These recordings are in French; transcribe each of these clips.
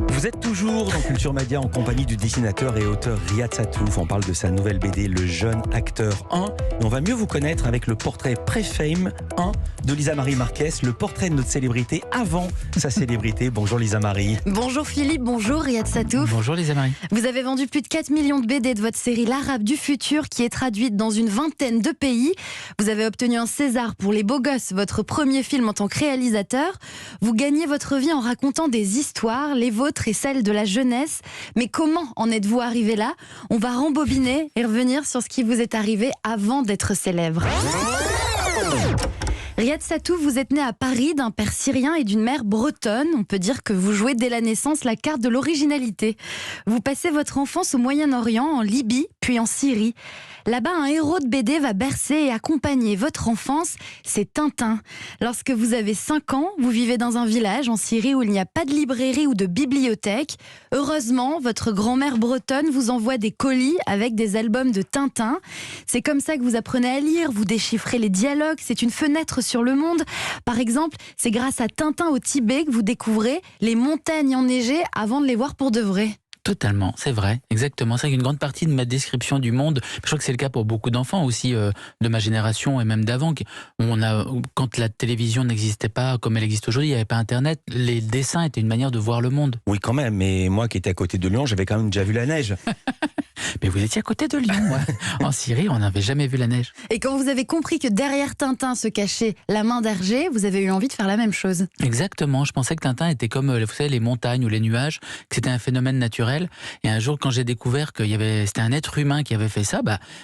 Vous êtes toujours dans Culture Média en compagnie du dessinateur et auteur Riyad Sattouf. On parle de sa nouvelle BD Le Jeune Acteur 1. Et on va mieux vous connaître avec le portrait pré-fame 1 de Lisa Marie Marquez, le portrait de notre célébrité avant sa célébrité. Bonjour Lisa Marie. Bonjour Philippe, bonjour Riyad Sattouf. Bonjour Lisa Marie. Vous avez vendu plus de 4 millions de BD de votre série L'Arabe du futur qui est traduite dans une vingtaine de pays. Vous avez obtenu un César pour Les Beaux Gosses, votre premier film en tant que réalisateur. Vous gagnez votre vie en racontant des histoires, les vôtres et celles de la jeunesse. Mais comment en êtes-vous arrivé là? On va rembobiner et revenir sur ce qui vous est arrivé avant d'être célèbre. Riyad Sattouf, vous êtes né à Paris d'un père syrien et d'une mère bretonne. On peut dire que vous jouez dès la naissance la carte de l'originalité. Vous passez votre enfance au Moyen-Orient, en Libye, puis en Syrie. Là-bas, un héros de BD va bercer et accompagner votre enfance, c'est Tintin. Lorsque vous avez 5 ans, vous vivez dans un village en Syrie où il n'y a pas de librairie ou de bibliothèque. Heureusement, votre grand-mère bretonne vous envoie des colis avec des albums de Tintin. C'est comme ça que vous apprenez à lire, vous déchiffrez les dialogues, c'est une fenêtre sur le monde. Par exemple, c'est grâce à Tintin au Tibet que vous découvrez les montagnes enneigées avant de les voir pour de vrai. Totalement, c'est vrai, exactement. C'est qu'une grande partie de ma description du monde, je crois que c'est le cas pour beaucoup d'enfants aussi de ma génération et même d'avant. Quand la télévision n'existait pas comme elle existe aujourd'hui, il n'y avait pas Internet, les dessins étaient une manière de voir le monde. Oui quand même, mais moi qui étais à côté de Lyon, j'avais quand même déjà vu la neige. Mais vous étiez à côté de Lyon, ouais. En Syrie, on n'avait jamais vu la neige. Et quand vous avez compris que derrière Tintin se cachait la main d'Hergé, vous avez eu envie de faire la même chose. Exactement, je pensais que Tintin était comme vous savez, les montagnes ou les nuages, que c'était un phénomène naturel. Et un jour, quand j'ai découvert que c'était un être humain qui avait fait ça,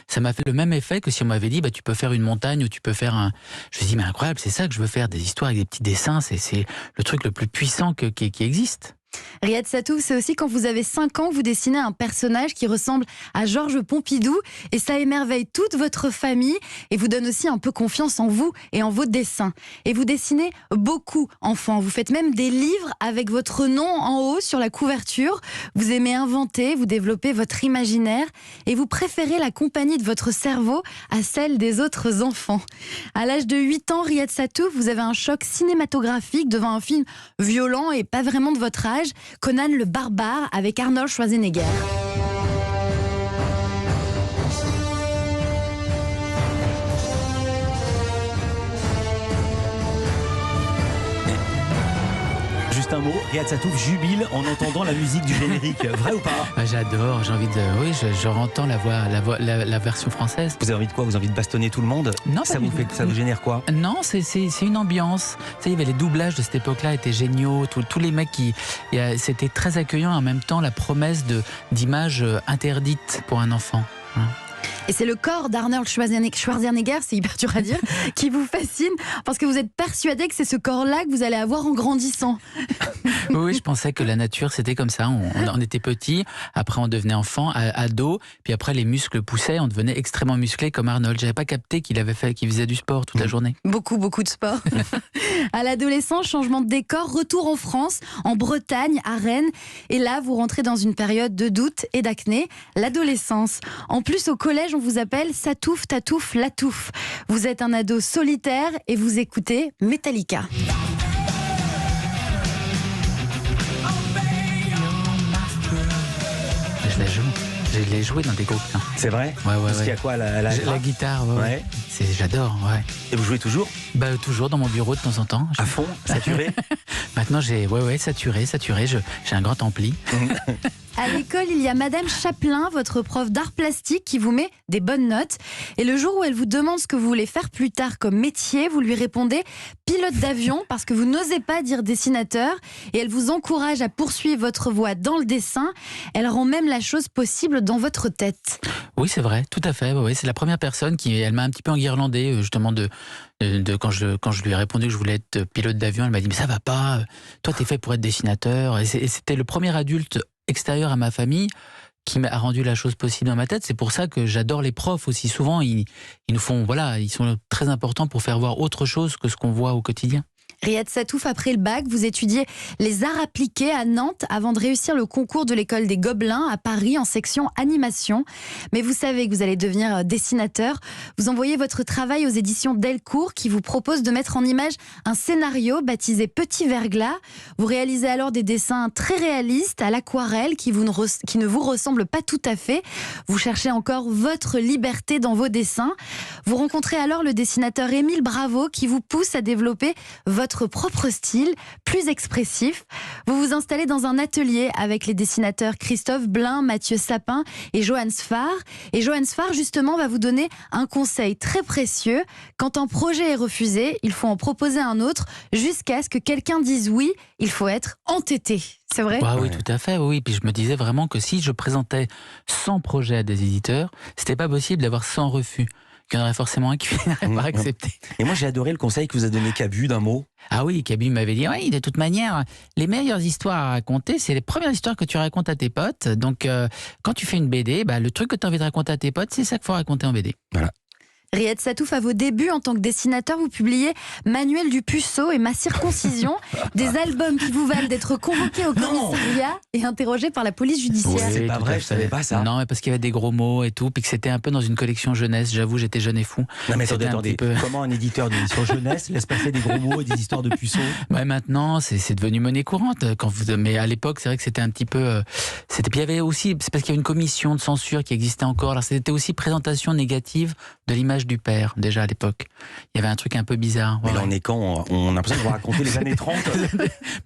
ça m'a fait le même effet que si on m'avait dit tu peux faire une montagne ou tu peux faire un... Je me suis dit, mais incroyable, c'est ça que je veux faire, des histoires avec des petits dessins, c'est le truc le plus puissant qui existe. Riyad Sattouf, c'est aussi quand vous avez 5 ans, vous dessinez un personnage qui ressemble à Georges Pompidou et ça émerveille toute votre famille et vous donne aussi un peu confiance en vous et en vos dessins. Et vous dessinez beaucoup, enfant. Vous faites même des livres avec votre nom en haut sur la couverture. Vous aimez inventer, vous développez votre imaginaire et vous préférez la compagnie de votre cerveau à celle des autres enfants. À l'âge de 8 ans, Riyad Sattouf, vous avez un choc cinématographique devant un film violent et pas vraiment de votre âge, Conan le Barbare avec Arnold Schwarzenegger. Juste un mot, Riyad Sattouf jubile en entendant la musique du générique. Vrai ou pas? J'adore, j'ai envie de... Oui, je entends la version française. Vous avez envie de quoi? Vous avez envie de bastonner tout le monde? Non, ça vous génère quoi? Non, c'est une ambiance. Tu sais, il y avait les doublages de cette époque-là étaient géniaux. Tous les mecs c'était très accueillant. En même temps, la promesse d'images interdites pour un enfant. Et c'est le corps d'Arnold Schwarzenegger, c'est hyper dur à dire, qui vous fascine parce que vous êtes persuadé que c'est ce corps-là que vous allez avoir en grandissant. Oui, je pensais que la nature c'était comme ça. On était petit, après on devenait enfant, ado, puis après les muscles poussaient, on devenait extrêmement musclé comme Arnold. J'avais pas capté qu'il faisait du sport toute la journée. Beaucoup de sport. À l'adolescence, changement de décor, retour en France, en Bretagne, à Rennes. Et là, vous rentrez dans une période de doute et d'acné, l'adolescence. En plus, au collège, on vous appelle Sattouf, Tatouf, Latouf. Vous êtes un ado solitaire et vous écoutez Metallica. Je l'ai joué dans des groupes. Hein. C'est vrai? Ouais. Parce qu'il y a quoi la guitare, ouais. J'adore, ouais. Et vous jouez toujours? Toujours dans mon bureau de temps en temps. À fond? Saturé? Maintenant, j'ai saturé. J'ai un grand ampli. À l'école, il y a Madame Chaplin, votre prof d'art plastique, qui vous met des bonnes notes. Et le jour où elle vous demande ce que vous voulez faire plus tard comme métier, vous lui répondez pilote d'avion parce que vous n'osez pas dire dessinateur. Et elle vous encourage à poursuivre votre voie dans le dessin. Elle rend même la chose possible dans votre tête. Oui, c'est vrai, tout à fait. Ouais, c'est la première personne elle m'a un petit peu enguirlandé justement quand je lui ai répondu que je voulais être pilote d'avion. Elle m'a dit mais ça va pas. Toi, t'es fait pour être dessinateur. Et c'était le premier adulte extérieur à ma famille qui m'a rendu la chose possible dans ma tête. C'est pour ça que j'adore les profs aussi. Souvent, ils nous font, ils sont très importants pour faire voir autre chose que ce qu'on voit au quotidien. Riyad Satouf, après le bac, vous étudiez les arts appliqués à Nantes avant de réussir le concours de l'école des Gobelins à Paris en section animation. Mais vous savez que vous allez devenir dessinateur. Vous envoyez votre travail aux éditions Delcourt qui vous proposent de mettre en image un scénario baptisé Petit Verglas. Vous réalisez alors des dessins très réalistes à l'aquarelle qui ne vous ressemblent pas tout à fait. Vous cherchez encore votre liberté dans vos dessins. Vous rencontrez alors le dessinateur Émile Bravo qui vous pousse à développer votre propre style, plus expressif. Vous vous installez dans un atelier avec les dessinateurs Christophe Blain, Mathieu Sapin et Johan Sfar. Et Johan Sfar, justement, va vous donner un conseil très précieux. Quand un projet est refusé, il faut en proposer un autre jusqu'à ce que quelqu'un dise oui. Il faut être entêté. C'est vrai ? Oui, tout à fait, oui. Puis je me disais vraiment que si je présentais 100 projets à des éditeurs, c'était pas possible d'avoir 100 refus. Il y en aurait forcément un qui finirait par accepter. Et moi, j'ai adoré le conseil que vous a donné Cabu d'un mot. Ah oui, Cabu m'avait dit, oui, de toute manière, les meilleures histoires à raconter, c'est les premières histoires que tu racontes à tes potes. Donc, quand tu fais une BD, le truc que tu as envie de raconter à tes potes, c'est ça qu'il faut raconter en BD. Voilà. Riyad Satouf, à vos débuts en tant que dessinateur, vous publiez Manuel du Puceau et Ma Circoncision, des albums qui vous valent d'être convoqués au commissariat et interrogés par la police judiciaire. C'est pas vrai, je savais pas ça. Non, mais parce qu'il y avait des gros mots et tout, puis que c'était un peu dans une collection jeunesse. J'avoue, j'étais jeune et fou. Non mais attendez, comment un éditeur d'une édition jeunesse laisse passer des gros mots et des histoires de puceaux ? Ouais, maintenant, c'est devenu monnaie courante. Mais à l'époque, c'est vrai que c'était un petit peu... Puis il y avait aussi... C'est parce qu'il y avait une commission de censure qui existait encore. Alors c'était aussi présentation négative de l'image du père, déjà à l'époque. Il y avait un truc un peu bizarre. Mais là, on est quand ? On a l'impression de vous raconter les années 30.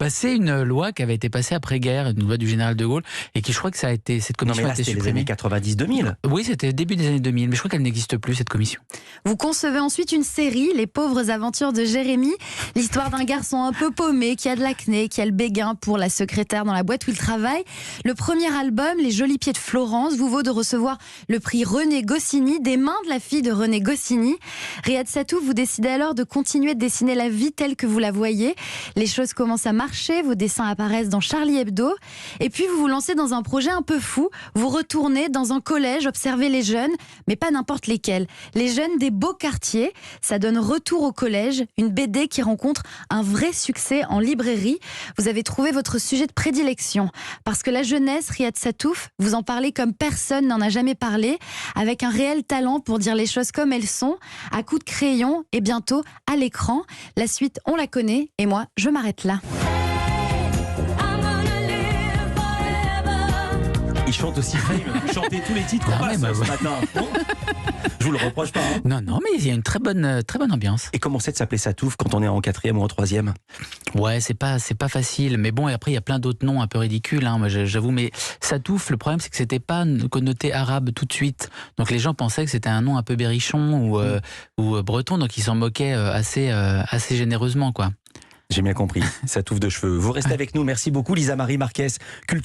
C'est une loi qui avait été passée après-guerre, une loi du général de Gaulle, et qui, je crois que ça a été... Cette commission non mais là, a été c'était supprimée. les années 90-2000. Oui, c'était début des années 2000, mais je crois qu'elle n'existe plus, cette commission. Vous concevez ensuite une série, Les pauvres aventures de Jérémy, l'histoire d'un garçon un peu paumé, qui a de l'acné, qui a le béguin pour la secrétaire dans la boîte où il travaille. Le premier album, Les jolis pieds de Florence, vous vaut de recevoir le prix René Goscinny, des mains de la fille de René Goscinny. Riyad Satouf, vous décidez alors de continuer de dessiner la vie telle que vous la voyez. Les choses commencent à marcher, vos dessins apparaissent dans Charlie Hebdo. Et puis vous vous lancez dans un projet un peu fou. Vous retournez dans un collège, observer les jeunes, mais pas n'importe lesquels. Les jeunes des beaux quartiers. Ça donne Retour au collège, une BD qui rencontre un vrai succès en librairie. Vous avez trouvé votre sujet de prédilection. Parce que la jeunesse, Riyad Satouf, vous en parlez comme personne n'en a jamais parlé, avec un réel talent pour dire les choses comme elles sont, à coups de crayon et bientôt à l'écran. La suite, on la connaît et moi, je m'arrête là. Il chante aussi Fame. Vous chantez tous les titres qu'on passe ce matin. Bon, je vous le reproche pas. Hein. Non, mais il y a une très bonne ambiance. Et comment c'est de s'appeler Satouf quand on est en 4e ou en 3e ? Ouais, c'est pas facile. Mais bon, et après, il y a plein d'autres noms un peu ridicules, hein, moi, j'avoue. Mais Satouf, le problème, c'est que c'était pas connoté arabe tout de suite. Donc les gens pensaient que c'était un nom un peu berrichon ou breton, donc ils s'en moquaient assez généreusement, quoi. J'ai bien compris. Satouf de cheveux. Vous restez avec nous. Merci beaucoup, Lisa Marie Marquez. Culture